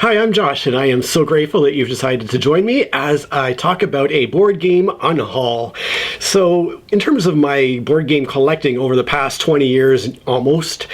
Hi, I'm Josh, and I am so grateful that you've decided to join me as I talk about a board game unhaul. So, in terms of my board game collecting over the past 20 years almost,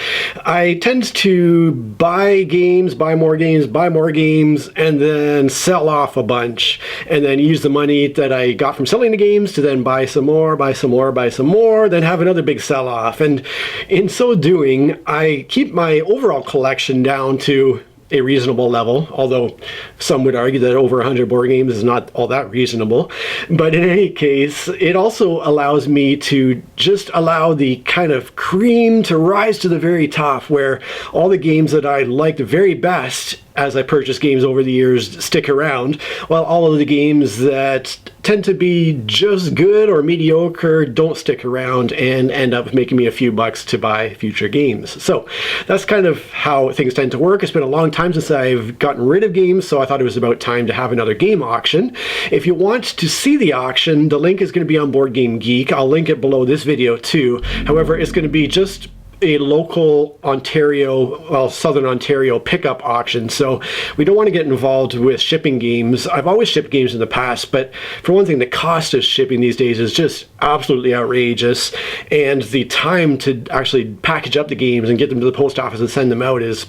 I tend to buy games, buy more games, and then sell off a bunch, and then use the money that I got from selling the games to then buy some more, then have another big sell-off. And in so doing, I keep my overall collection down to a reasonable level, although some would argue that over 100 board games is not all that reasonable. But in any case, it also allows me to just allow the kind of cream to rise to the very top, where all the games that I like the very best as I purchase games over the years stick around, while all of the games that tend to be just good or mediocre don't stick around and end up making me a few bucks to buy future games. So that's kind of how things tend to work. It's been a long time since I've gotten rid of games, so I thought it was about time to have another game auction. If you want to see the auction, the link is going to be on Board Game Geek. I'll link it below this video too. However, it's going to be just a local Southern Ontario pickup auction, so we don't want to get involved with shipping games. I've always shipped games in the past, but for one thing, the cost of shipping these days is just absolutely outrageous, and the time to actually package up the games and get them to the post office and send them out is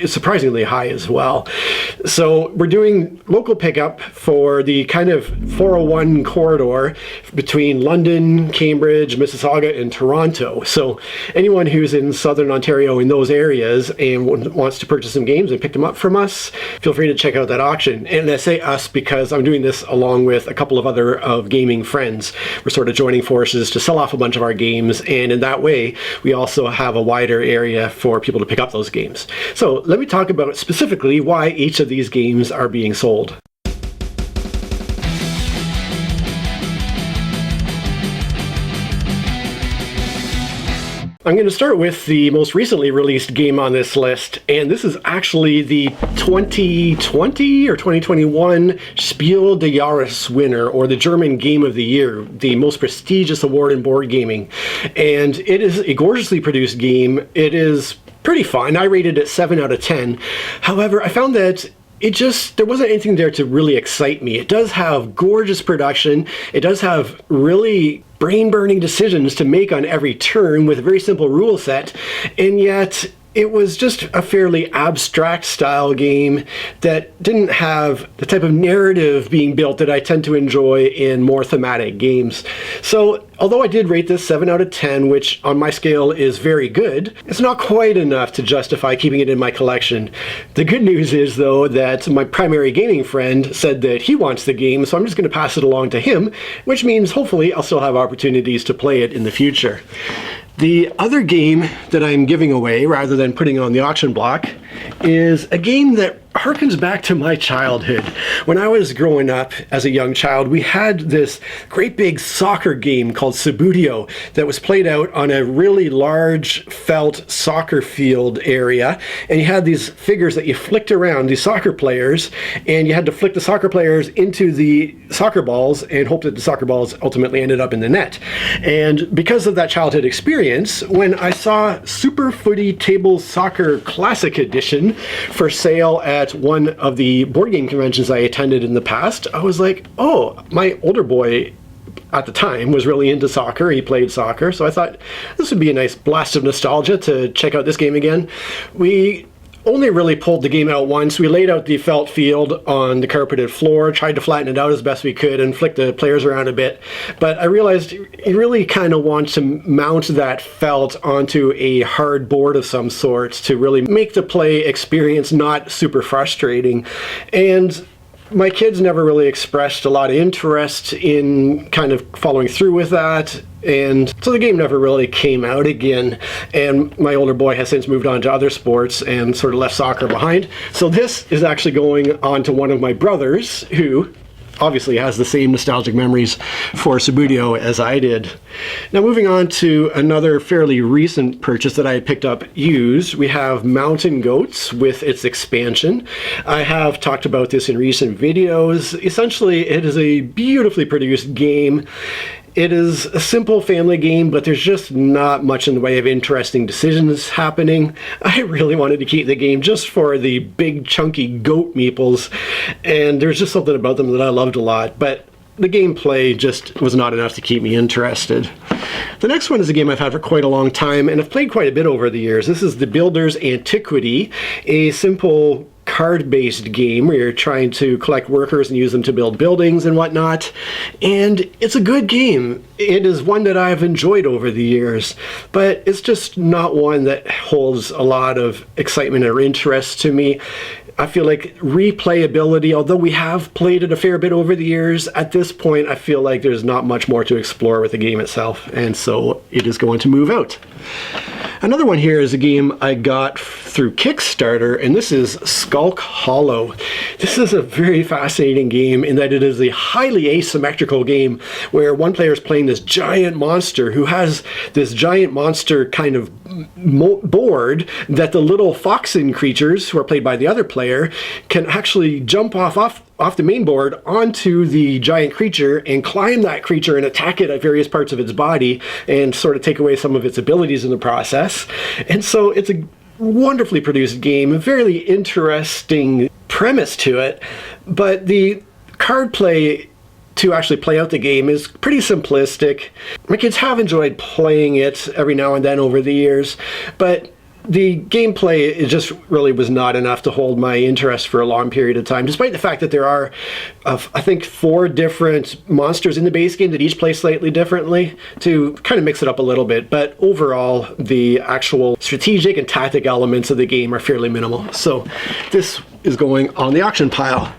surprisingly high as well. So we're doing local pickup for the kind of 401 corridor between London, Cambridge, Mississauga, and Toronto. So anyone who's in Southern Ontario in those areas and wants to purchase some games and pick them up from us, feel free to check out that auction. And I say us because I'm doing this along with a couple of other gaming friends. We're sort of joining forces to sell off a bunch of our games, and in that way we also have a wider area for people to pick up those games. So let me talk about specifically why each of these games are being sold. I'm going to start with the most recently released game on this list, and this is actually the 2020 or 2021 Spiel des Jahres winner, or the German Game of the Year, the most prestigious award in board gaming. And it is a gorgeously produced game. It is pretty fun. I rated it 7 out of 10. However, I found that there wasn't anything there to really excite me. It does have gorgeous production. It does have really brain-burning decisions to make on every turn with a very simple rule set, and yet it was just a fairly abstract style game that didn't have the type of narrative being built that I tend to enjoy in more thematic games. So although I did rate this 7 out of 10, which on my scale is very good, it's not quite enough to justify keeping it in my collection. The good news is, though, that my primary gaming friend said that he wants the game, so I'm just going to pass it along to him, which means hopefully I'll still have opportunities to play it in the future. The other game that I'm giving away, rather than putting on the auction block, is a game that harkens back to my childhood. When I was growing up as a young child, we had this great big soccer game called Subbuteo that was played out on a really large felt soccer field area, and you had these figures that you flicked around, these soccer players, and you had to flick the soccer players into the soccer balls and hope that the soccer balls ultimately ended up in the net. And because of that childhood experience, when I saw Super Footy Table Soccer Classic Edition for sale at one of the board game conventions I attended in the past, I was like, oh, my older boy at the time was really into soccer. He played soccer, so I thought this would be a nice blast of nostalgia to check out this game again. We only really pulled the game out once. We laid out the felt field on the carpeted floor, tried to flatten it out as best we could, and flick the players around a bit. But I realized you really kind of want to mount that felt onto a hard board of some sort to really make the play experience not super frustrating. And my kids never really expressed a lot of interest in kind of following through with that, and so the game never really came out again, and my older boy has since moved on to other sports and sort of left soccer behind. So this is actually going on to one of my brothers, who obviously has the same nostalgic memories for Subbuteo as I did. Now, moving on to another fairly recent purchase that I had picked up used, we have Mountain Goats with its expansion. I have talked about this in recent videos. Essentially, it is a beautifully produced game. It is a simple family game, but there's just not much in the way of interesting decisions happening. I really wanted to keep the game just for the big chunky goat meeples, and there's just something about them that I loved a lot, but the gameplay just was not enough to keep me interested. The next one is a game I've had for quite a long time, and I've played quite a bit over the years. This is The Builder's Antiquity, a simple card-based game where you're trying to collect workers and use them to build buildings and whatnot. And it's a good game. It is one that I've enjoyed over the years, but it's just not one that holds a lot of excitement or interest to me. I feel like replayability, although we have played it a fair bit over the years, at this point I feel like there's not much more to explore with the game itself, and so it is going to move out. Another one here is a game I got through Kickstarter, and this is Skulk Hollow. This is a very fascinating game in that it is a highly asymmetrical game where one player is playing this giant monster who has this giant monster kind of board that the little foxen creatures, who are played by the other player, can actually jump off the main board onto the giant creature and climb that creature and attack it at various parts of its body and sort of take away some of its abilities in the process. And so it's a wonderfully produced game, a very interesting premise to it, but the card play to actually play out the game is pretty simplistic. My kids have enjoyed playing it every now and then over the years, but the gameplay, it just really was not enough to hold my interest for a long period of time, despite the fact that there are, I think, 4 different monsters in the base game that each play slightly differently to kind of mix it up a little bit. But overall, the actual strategic and tactic elements of the game are fairly minimal. So this is going on the auction pile.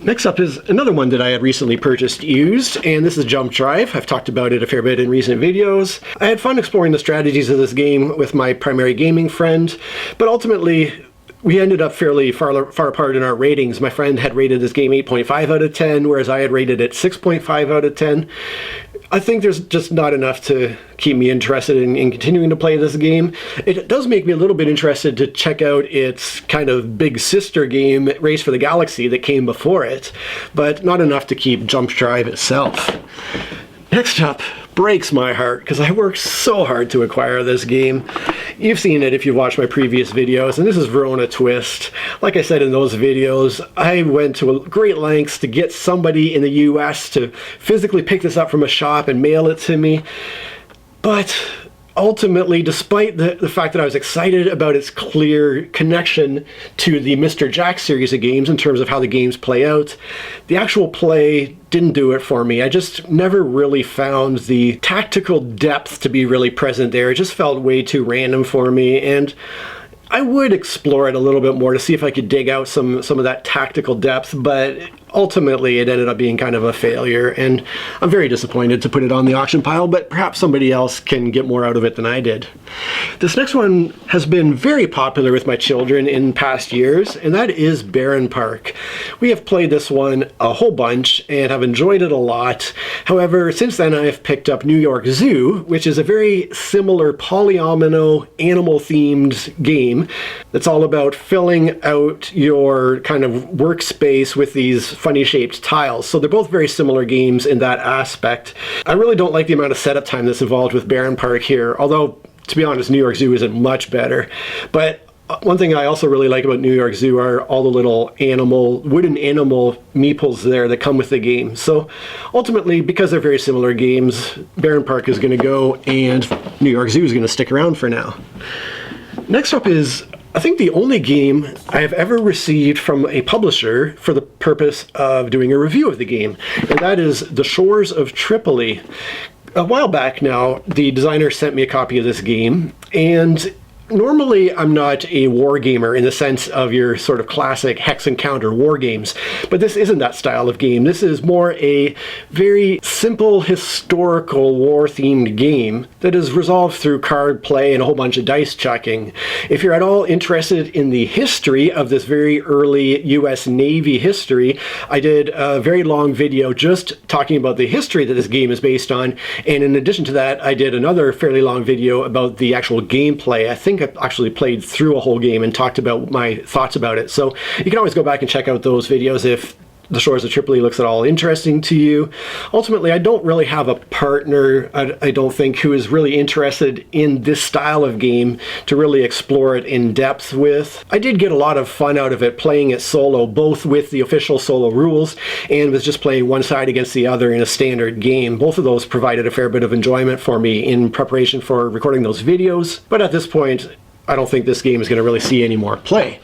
Next up is another one that I had recently purchased used, and this is Jump Drive. I've talked about it a fair bit in recent videos. I had fun exploring the strategies of this game with my primary gaming friend, but ultimately we ended up fairly far apart in our ratings. My friend had rated this game 8.5 out of 10, whereas I had rated it 6.5 out of 10. I think there's just not enough to keep me interested in continuing to play this game. It does make me a little bit interested to check out its kind of big sister game, Race for the Galaxy, that came before it, but not enough to keep Jump Drive itself. Next up breaks my heart because I worked so hard to acquire this game. You've seen it if you've watched my previous videos, and this is Verona Twist. Like I said in those videos, I went to great lengths to get somebody in the US to physically pick this up from a shop and mail it to me. But ultimately, despite the fact that I was excited about its clear connection to the Mr. Jack series of games in terms of how the games play out, the actual play didn't do it for me. I just never really found the tactical depth to be really present there. It just felt way too random for me, and I would explore it a little bit more to see if I could dig out some of that tactical depth, but ultimately it ended up being kind of a failure, and I'm very disappointed to put it on the auction pile, but perhaps somebody else can get more out of it than I did. This next one has been very popular with my children in past years, and that is Barren Park. We have played this one a whole bunch and have enjoyed it a lot. However, since then I've picked up New York Zoo, which is a very similar polyomino animal-themed game that's all about filling out your kind of workspace with these funny shaped tiles. So they're both very similar games in that aspect. I really don't like the amount of setup time that's involved with Barren Park here, although to be honest, New York Zoo isn't much better. But one thing I also really like about New York Zoo are all the little wooden animal meeples there that come with the game. So ultimately, because they're very similar games, Barren Park is going to go and New York Zoo is going to stick around for now. Next up is, I think, the only game I have ever received from a publisher for the purpose of doing a review of the game, and that is The Shores of Tripoli. A while back now, the designer sent me a copy of this game, and normally I'm not a war gamer in the sense of your sort of classic hex and counter war games, but this isn't that style of game. This is more a very simple historical war-themed game that is resolved through card play and a whole bunch of dice chucking. If you're at all interested in the history of this very early US Navy history, I did a very long video just talking about the history that this game is based on, and in addition to that, I did another fairly long video about the actual gameplay. I think I actually played through a whole game and talked about my thoughts about it. So you can always go back and check out those videos if the Shores of Tripoli looks at all interesting to you. Ultimately, I don't really have a partner, I don't think, who is really interested in this style of game to really explore it in depth with. I did get a lot of fun out of it playing it solo, both with the official solo rules and with just playing one side against the other in a standard game. Both of those provided a fair bit of enjoyment for me in preparation for recording those videos, but at this point, I don't think this game is going to really see any more play.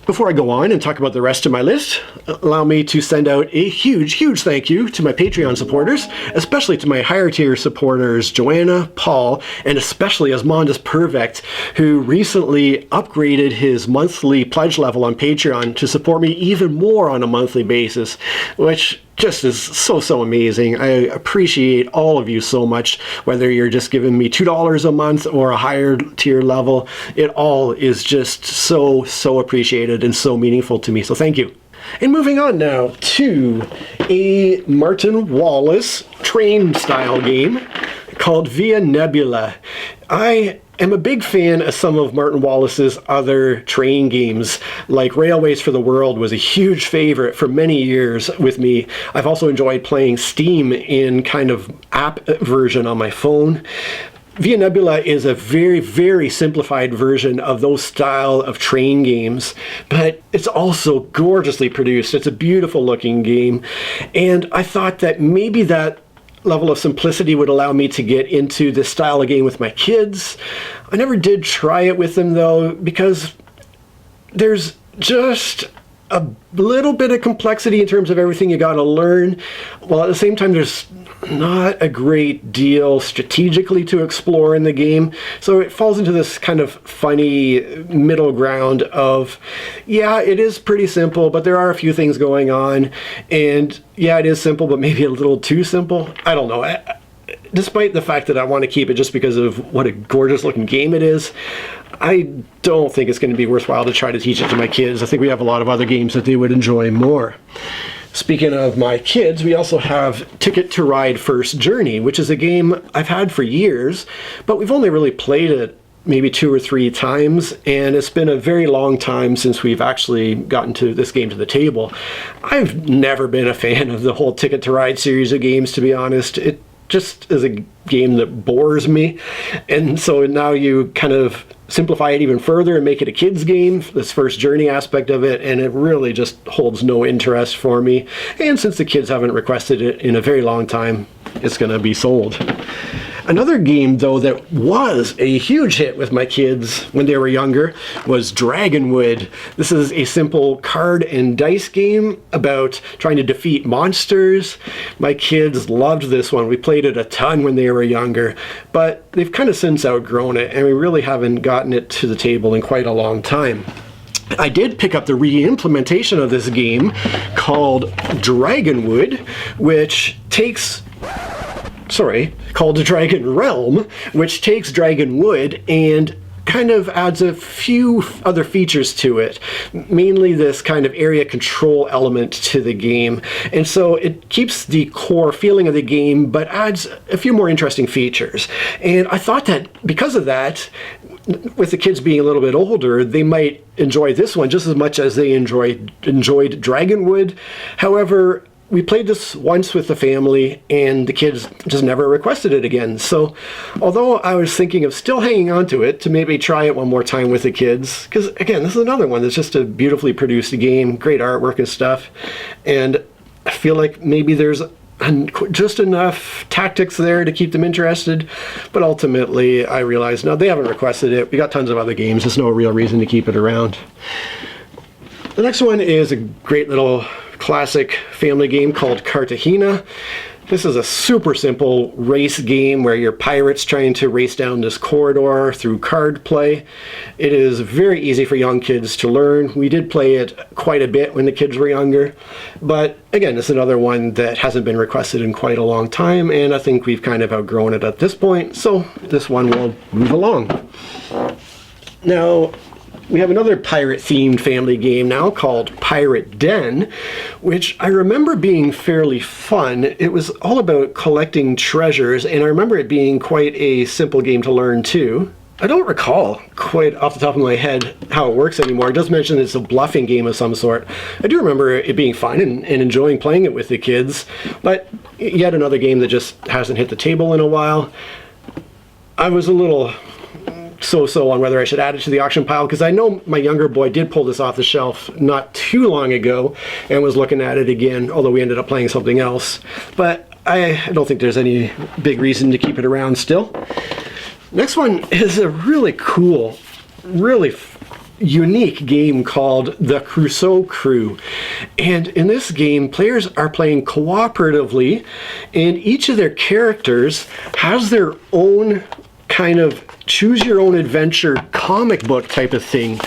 Before I go on and talk about the rest of my list, allow me to send out a huge thank you to my Patreon supporters, especially to my higher tier supporters, Joanna, Paul, and especially Asmondus Perfect, who recently upgraded his monthly pledge level on Patreon to support me even more on a monthly basis, which just is so amazing. I appreciate all of you so much, whether you're just giving me $2 a month or a higher tier level. It all is just so appreciated and so meaningful to me, so thank you. And moving on now to a Martin Wallace train style game called Via Nebula. I am a big fan of some of Martin Wallace's other train games, like Railways for the World was a huge favorite for many years with me. I've also enjoyed playing Steam in kind of app version on my phone. Via Nebula is a very simplified version of those style of train games, but it's also gorgeously produced. It's a beautiful looking game, and I thought that maybe that level of simplicity would allow me to get into this style of game with my kids. I never did try it with them though, because there's just a little bit of complexity in terms of everything you gotta learn, while at the same time there's not a great deal strategically to explore in the game. So it falls into this kind of funny middle ground of, yeah, it is pretty simple, but there are a few things going on, and yeah, it is simple, but maybe a little too simple. I don't know. Despite the fact that I want to keep it just because of what a gorgeous looking game it is, I don't think it's going to be worthwhile to try to teach it to my kids. I think we have a lot of other games that they would enjoy more. Speaking of my kids, we also have Ticket to Ride First Journey, which is a game I've had for years, but we've only really played it maybe 2 or 3 times, and it's been a very long time since we've actually gotten to this game to the table. I've never been a fan of the whole Ticket to Ride series of games, to be honest. It just is a game that bores me, and so now you kind of simplify it even further and make it a kids game, this first journey aspect of it, and it really just holds no interest for me. And since the kids haven't requested it in a very long time, it's gonna be sold. Another game, though, that was a huge hit with my kids when they were younger was Dragonwood. This is a simple card and dice game about trying to defeat monsters. My kids loved this one. We played it a ton when they were younger, but they've kind of since outgrown it, and we really haven't gotten it to the table in quite a long time. I did pick up the re-implementation of this game called Dragonwood, which takes... called Dragon Realm, which takes Dragonwood and kind of adds a few other features to it, mainly this kind of area control element to the game. And so it keeps the core feeling of the game, but adds a few more interesting features. And I thought that because of that, with the kids being a little bit older, they might enjoy this one just as much as they enjoyed Dragonwood. However, we played this once with the family, and the kids just never requested it again. So, although I was thinking of still hanging on to it to maybe try it one more time with the kids, because again, this is another one that's just a beautifully produced game, great artwork and stuff, and I feel like maybe there's just enough tactics there to keep them interested, but ultimately I realized, no, they haven't requested it. We got tons of other games. There's no real reason to keep it around. The next one is a great little classic family game called Cartagena. This is a super simple race game where you're pirates trying to race down this corridor through card play. It is very easy for young kids to learn. We did play it quite a bit when the kids were younger, but again, it's another one that hasn't been requested in quite a long time, and I think we've kind of outgrown it at this point, so this one will move along. Now, we have another pirate-themed family game now called Pirate Den, which I remember being fairly fun. It was all about collecting treasures, and I remember it being quite a simple game to learn too. I don't recall quite off the top of my head how it works anymore. It does mention it's a bluffing game of some sort. I do remember it being fun and enjoying playing it with the kids, but yet another game that just hasn't hit the table in a while. I was a little so-so on whether I should add it to the auction pile, because I know my younger boy did pull this off the shelf not too long ago and was looking at it again, although we ended up playing something else. But I don't think there's any big reason to keep it around still. Next one is a really cool, really unique game called The Crusoe Crew. And in this game, players are playing cooperatively, and each of their characters has their own kind of choose-your-own-adventure comic book type of thing.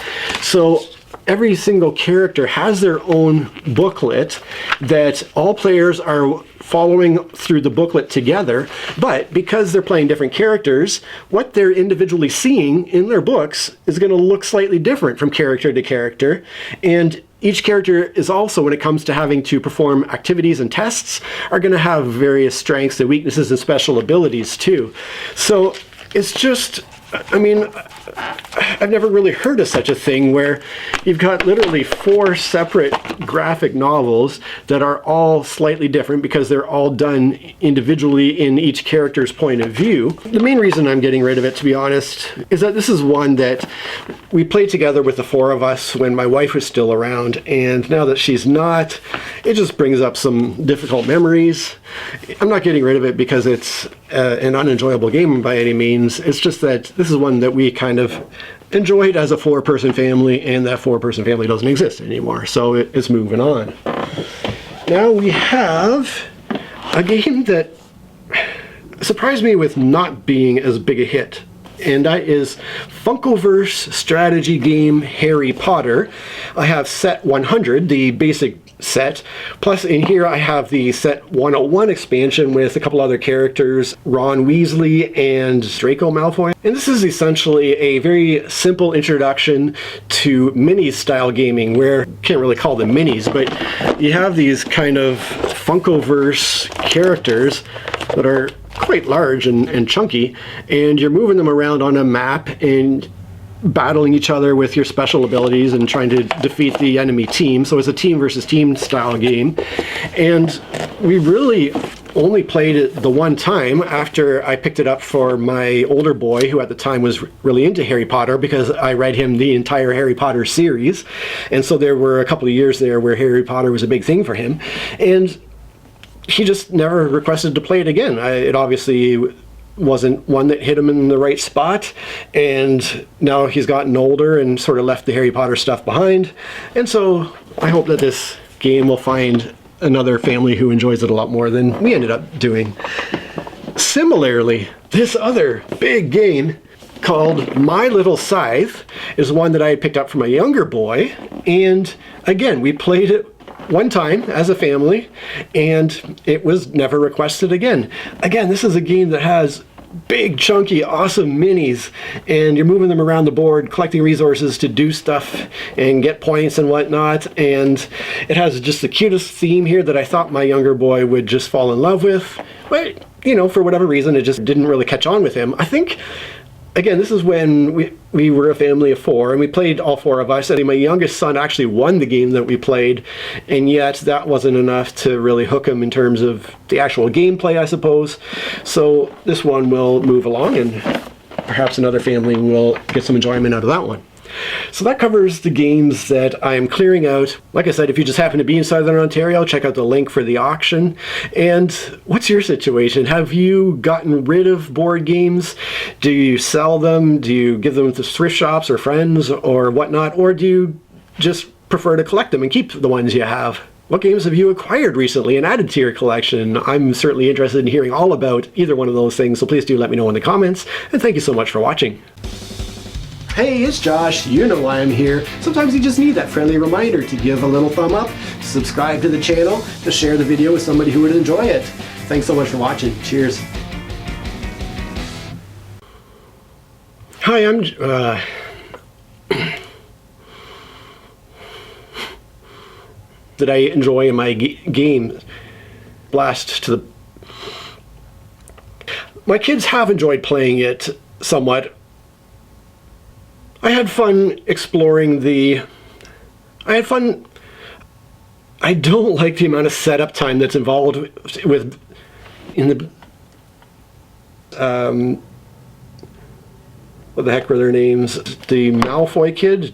So every single character has their own booklet that all players are following through the booklet together, but because they're playing different characters, what they're individually seeing in their books is going to look slightly different from character to character. And each character is also, when it comes to having to perform activities and tests, are going to have various strengths and weaknesses and special abilities too. So it's just, I mean, I've never really heard of such a thing where you've got literally 4 separate graphic novels that are all slightly different because they're all done individually in each character's point of view. The main reason I'm getting rid of it, to be honest, is that this is one that we played together with the 4 of us when my wife was still around, and now that she's not, it just brings up some difficult memories. I'm not getting rid of it because it's an unenjoyable game by any means. It's just that this is one that we kind of enjoyed as a 4-person family, and that 4-person family doesn't exist anymore, so it's moving on. Now we have a game that surprised me with not being as big a hit, and that is Funkoverse strategy game Harry Potter. I have set 100, the basic set, plus in here I have the set 101 expansion with a couple other characters, Ron Weasley and Draco Malfoy. And this is essentially a very simple introduction to minis style gaming, where, can't really call them minis, but you have these kind of Funkoverse characters that are quite large and chunky, and you're moving them around on a map and battling each other with your special abilities and trying to defeat the enemy team. So it's a team versus team style game. And we really only played it the one time after I picked it up for my older boy, who at the time was really into Harry Potter, because I read him the entire Harry Potter series. And so there were a couple of years there where Harry Potter was a big thing for him. And he just never requested to play it again. It obviously wasn't one that hit him in the right spot, and now he's gotten older and sort of left the Harry Potter stuff behind. And so I hope that this game will find another family who enjoys it a lot more than we ended up doing. Similarly, this other big game called My Little Scythe is one that I had picked up from a younger boy, and again, we played it one time as a family, and it was never requested again. Again, this is a game that has big, chunky, awesome minis, and you're moving them around the board, collecting resources to do stuff and get points and whatnot, and it has just the cutest theme here that I thought my younger boy would just fall in love with, but, you know, for whatever reason, it just didn't really catch on with him. I think, again, this is when we were a family of 4, and we played all 4 of us, and my youngest son actually won the game that we played, and yet that wasn't enough to really hook him in terms of the actual gameplay, I suppose. So this one will move along, and perhaps another family will get some enjoyment out of that one. So that covers the games that I'm clearing out. Like I said, if you just happen to be in Southern Ontario, check out the link for the auction. And what's your situation? Have you gotten rid of board games? Do you sell them? Do you give them to thrift shops or friends or whatnot? Or do you just prefer to collect them and keep the ones you have? What games have you acquired recently and added to your collection? I'm certainly interested in hearing all about either one of those things, so please do let me know in the comments. And thank you so much for watching. Hey, it's Josh. You know why I'm here. Sometimes you just need that friendly reminder to give a little thumb up, to subscribe to the channel, to share the video with somebody who would enjoy it. Thanks so much for watching. Cheers. Hi, I'm... that I enjoy in my game. Blast to the... My kids have enjoyed playing it somewhat I had fun exploring I had fun. I don't like the amount of setup time that's involved with in the what the heck were their names? The Malfoy kid,